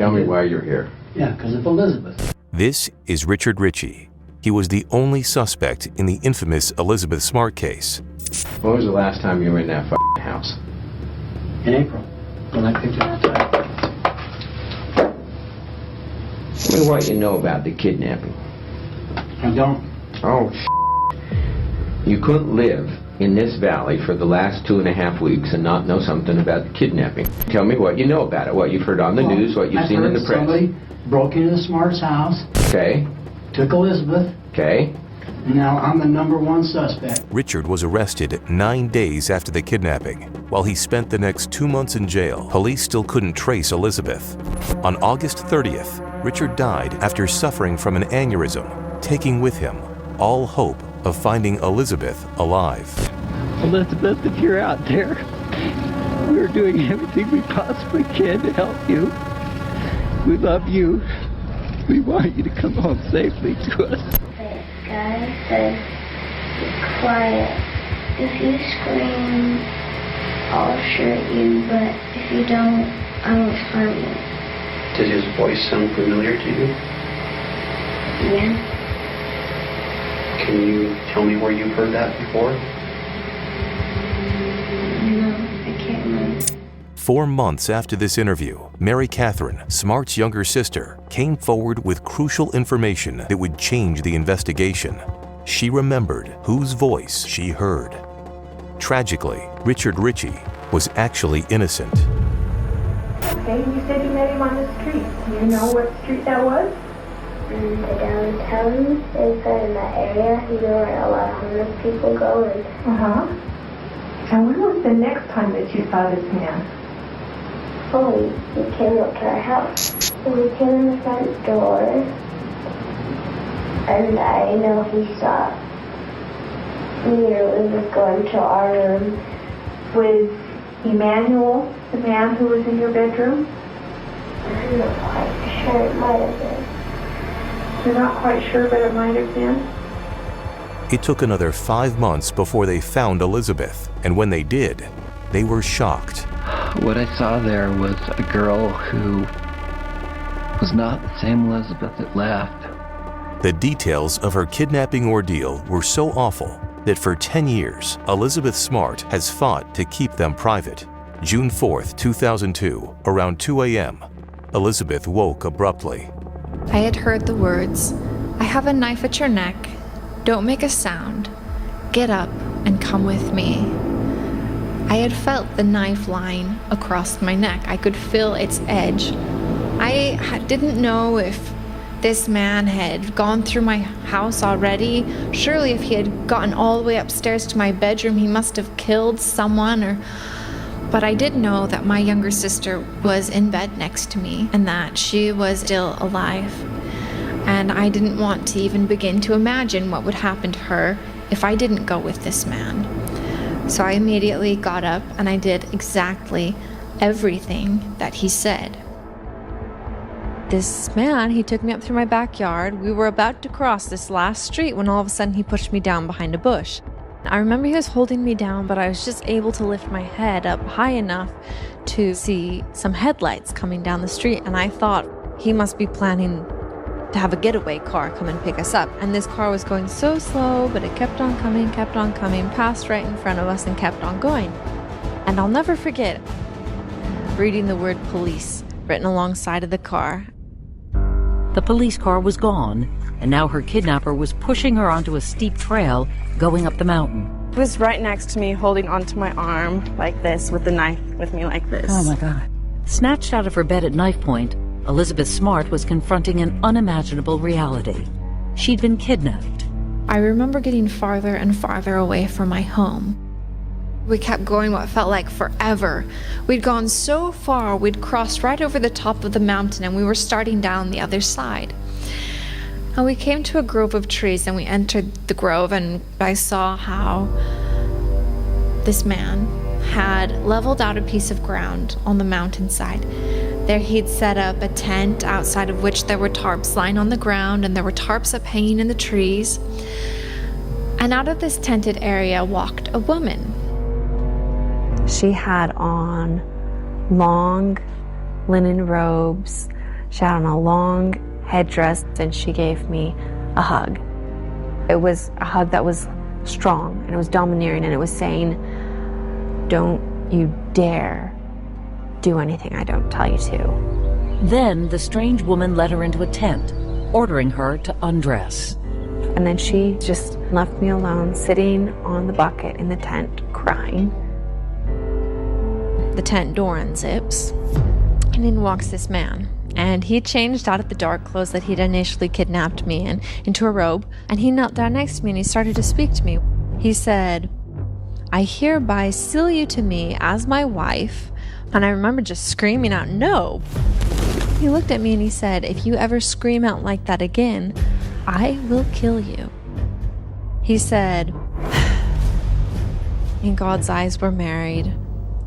Tell me why you're here. Yeah, because of Elizabeth. This is Richard Ritchie. He was the only suspect in the infamous Elizabeth Smart case. When was the last time you were in that house? In April, when I picked up the tire. Tell me what you know about the kidnapping. I don't. Oh, you couldn't live in this valley for the last 2.5 weeks and not know something about the kidnapping. Tell me what you know about it, what you've heard on the news, what you've seen in the press. Somebody broke into the Smart's house. Okay. Took Elizabeth. Okay. And now I'm the #1 suspect. Richard was arrested 9 days after the kidnapping. While he spent the next 2 months in jail, police still couldn't trace Elizabeth. On August 30th, Richard died after suffering from an aneurysm, taking with him all hope of finding Elizabeth alive. Elizabeth, if you're out there, we're doing everything we possibly can to help you. We love you. We want you to come home safely to us. The guy said, "Be quiet. If you scream, I'll shoot you, but if you don't, I won't harm you." Did his voice sound familiar to you? Yeah. Can you tell me where you've heard that before? No, I can't remember. 4 months after this interview, Mary Catherine, Smart's younger sister, came forward with crucial information that would change the investigation. She remembered whose voice she heard. Tragically, Richard Ritchie was actually innocent. Okay, you said you met him on the street. Do you know what street that was? The downtown is in that area. You know where a lot of homeless people go. Uh-huh. And when was the next time that you saw this man? Oh, he came up to our house. We came in the front door, and I know he saw me or we was going to our room. Was Emmanuel the man who was in your bedroom? I'm not quite sure. It might have been. You're not quite sure, but it might have been. It took another 5 months before they found Elizabeth, and when they did, they were shocked. What I saw there was a girl who was not the same Elizabeth that left. The details of her kidnapping ordeal were so awful that for 10 years, Elizabeth Smart has fought to keep them private. June 4th, 2002, around 2 a.m., Elizabeth woke abruptly. I had heard the words, "I have a knife at your neck. Don't make a sound. Get up and come with me." I had felt the knife line across my neck. I could feel its edge. I didn't know if this man had gone through my house already. Surely if he had gotten all the way upstairs to my bedroom, he must have killed someone. But I did know that my younger sister was in bed next to me and that she was still alive. And I didn't want to even begin to imagine what would happen to her if I didn't go with this man. So I immediately got up and I did exactly everything that he said. This man, he took me up through my backyard. We were about to cross this last street when all of a sudden he pushed me down behind a bush. I remember he was holding me down, but I was just able to lift my head up high enough to see some headlights coming down the street, and I thought he must be planning to have a getaway car come and pick us up. And this car was going so slow, but it kept on coming, passed right in front of us and kept on going. And I'll never forget reading the word police written alongside of the car. The police car was gone, and now her kidnapper was pushing her onto a steep trail going up the mountain. He was right next to me, holding onto my arm like this, with the knife with me like this. Oh my God. Snatched out of her bed at knife point, Elizabeth Smart was confronting an unimaginable reality. She'd been kidnapped. I remember getting farther and farther away from my home. We kept going what felt like forever. We'd gone so far, we'd crossed right over the top of the mountain and we were starting down the other side. And we came to a grove of trees and we entered the grove, and I saw how this man had leveled out a piece of ground on the mountainside. There he'd set up a tent outside of which there were tarps lying on the ground, and there were tarps up hanging in the trees. And out of this tented area walked a woman. She had on long linen robes, She had on a long headdress and she gave me a hug. It was a hug that was strong and it was domineering and it was saying, "Don't you dare do anything I don't tell you to." Then the strange woman led her into a tent, ordering her to undress. And then she just left me alone, sitting on the bucket in the tent, crying. The tent door unzips, and in walks this man. And he changed out of the dark clothes that he'd initially kidnapped me in into a robe, and he knelt down next to me and he started to speak to me. He said, "I hereby seal you to me as my wife." And I remember just screaming out, "No!" He looked at me and he said, "If you ever scream out like that again, I will kill you." He said, "In God's eyes, we're married,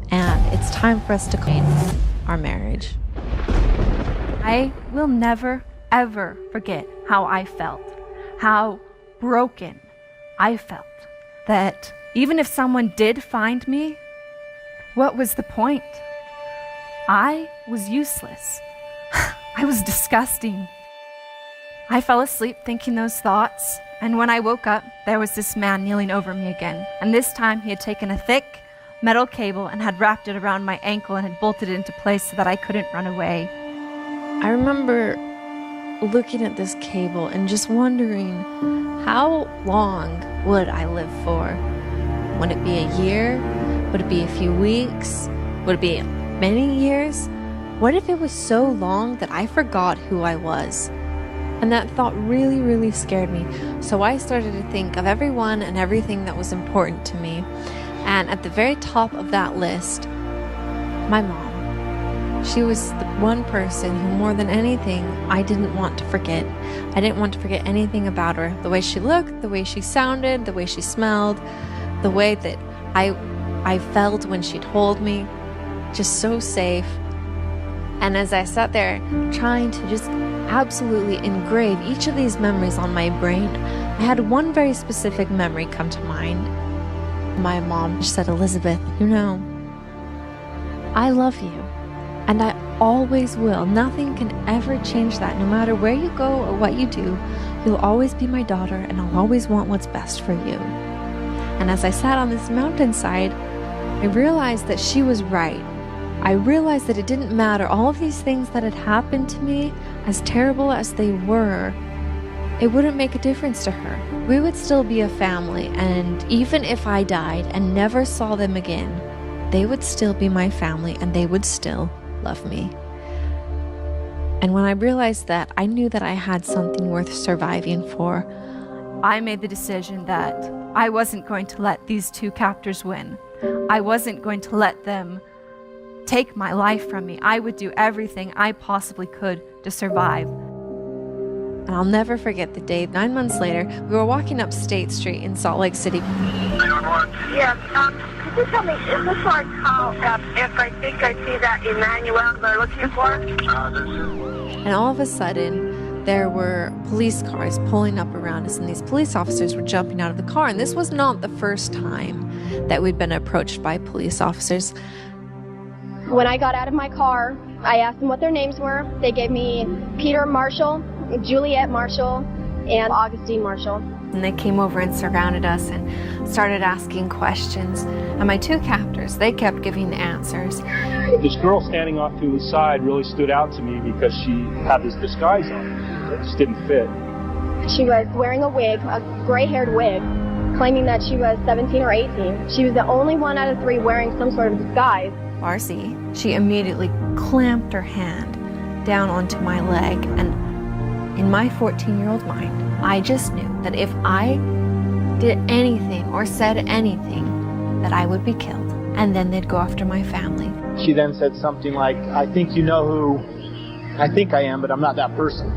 and it's time for us to claim our marriage." I will never, ever forget how I felt, how broken I felt. That even if someone did find me, what was the point? I was useless. I was disgusting. I fell asleep thinking those thoughts, and when I woke up, there was this man kneeling over me again. And this time he had taken a thick metal cable and had wrapped it around my ankle and had bolted it into place so that I couldn't run away. I remember looking at this cable and just wondering, how long would I live for? Would it be a year? Would it be a few weeks? Would it be many years? What if it was so long that I forgot who I was? And that thought really, really scared me. So I started to think of everyone and everything that was important to me. And at the very top of that list, my mom. She was the one person who, more than anything, I didn't want to forget. I didn't want to forget anything about her. The way she looked, the way she sounded, the way she smelled, the way that I felt when she'd hold me. Just so safe. And as I sat there trying to just absolutely engrave each of these memories on my brain, I had one very specific memory come to mind. My mom said, "Elizabeth, you know, I love you. And I always will. Nothing can ever change that. No matter where you go or what you do, you'll always be my daughter, and I'll always want what's best for you." And as I sat on this mountainside, I realized that she was right. I realized that it didn't matter. All of these things that had happened to me, as terrible as they were, it wouldn't make a difference to her. We would still be a family, and even if I died and never saw them again, they would still be my family, and they would still love me. And when I realized that, I knew that I had something worth surviving for. I made the decision that I wasn't going to let these two captors win. I wasn't going to let them take my life from me. I would do everything I possibly could to survive. And I'll never forget the day, 9 months later, we were walking up State Street in Salt Lake City. Yes, could you tell me, is this like how, if I think I see that Emmanuel they're looking for? And all of a sudden, there were police cars pulling up around us, and these police officers were jumping out of the car. And this was not the first time that we'd been approached by police officers. When I got out of my car, I asked them what their names were. They gave me Peter Marshall, Juliet Marshall, and Augustine Marshall. And they came over and surrounded us and started asking questions. And my two captors, they kept giving answers. This girl standing off to the side really stood out to me because she had this disguise on. It just didn't fit. She was wearing a wig, a gray-haired wig, claiming that she was 17 or 18. She was the only one out of three wearing some sort of disguise. Marcy, she immediately clamped her hand down onto my leg, and in my 14-year-old mind, I just knew that if I did anything or said anything, that I would be killed, and then they'd go after my family. She then said something like, "I think you know who I think I am, but I'm not that person."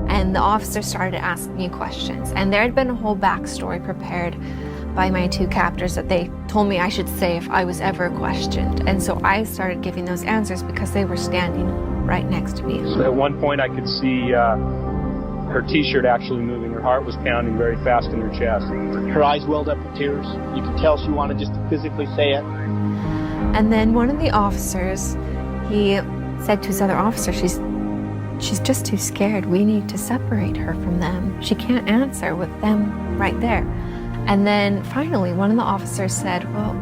And the officer started asking me questions, and there had been a whole backstory prepared by my two captors that they told me I should say if I was ever questioned. And so I started giving those answers because they were standing right next to me. So at one point I could see her t-shirt actually moving. Her heart was pounding very fast in her chest. Her eyes welled up with tears. You could tell she wanted just to physically say it. And then one of the officers, he said to his other officer, she's just too scared. We need to separate her from them. She can't answer with them right there. And then finally, one of the officers said, well,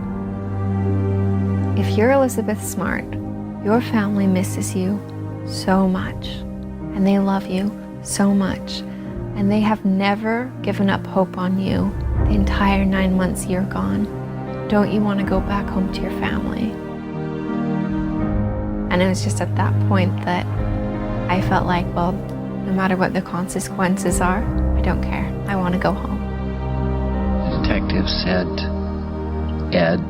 if you're Elizabeth Smart, your family misses you so much, and they love you so much, and they have never given up hope on you the entire 9 months you're gone. Don't you want to go back home to your family? And it was just at that point that I felt like, well, no matter what the consequences are, I don't care. I want to go home. The detective said, Ed,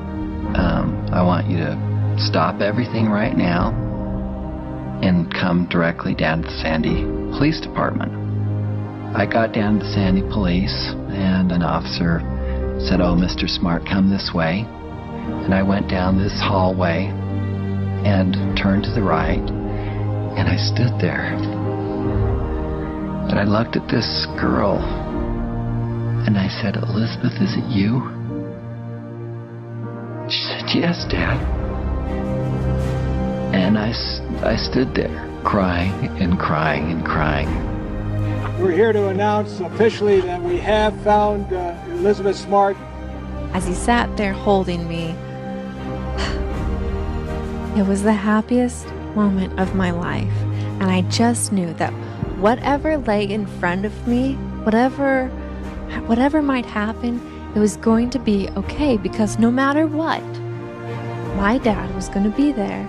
I want you to stop everything right now and come directly down to the Sandy Police Department. I got down to the Sandy Police, and an officer said, oh, Mr. Smart, come this way. And I went down this hallway and turned to the right, and I stood there. And I looked at this girl, and I said, Elizabeth, is it you? She said, yes, Dad. And I stood there crying and crying and crying. We're here to announce officially that we have found Elizabeth Smart. As he sat there holding me, it was the happiest moment of my life. And I just knew that whatever lay in front of me, whatever might happen, it was going to be okay, because no matter what, my dad was going to be there.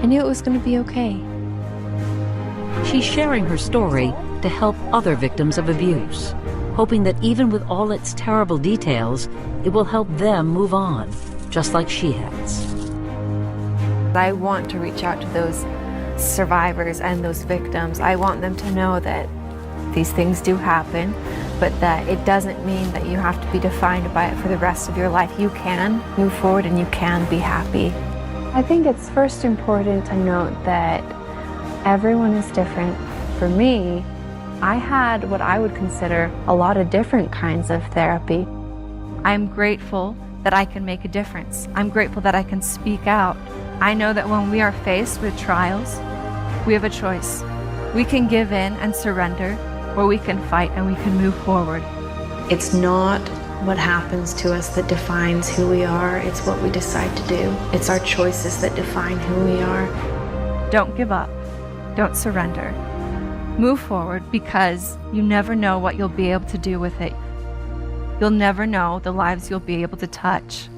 I knew it was going to be okay. She's sharing her story to help other victims of abuse, hoping that even with all its terrible details, it will help them move on, just like she has. I want to reach out to those survivors and those victims. I want them to know that these things do happen, but that it doesn't mean that you have to be defined by it for the rest of your life. You can move forward and you can be happy. I think it's first important to note that everyone is different. For me, I had what I would consider a lot of different kinds of therapy. I'm grateful that I can make a difference. I'm grateful that I can speak out. I know that when we are faced with trials, we have a choice. We can give in and surrender, or we can fight and we can move forward. It's not what happens to us that defines who we are, it's what we decide to do. It's our choices that define who we are. Don't give up. Don't surrender. Move forward, because you never know what you'll be able to do with it. You'll never know the lives you'll be able to touch.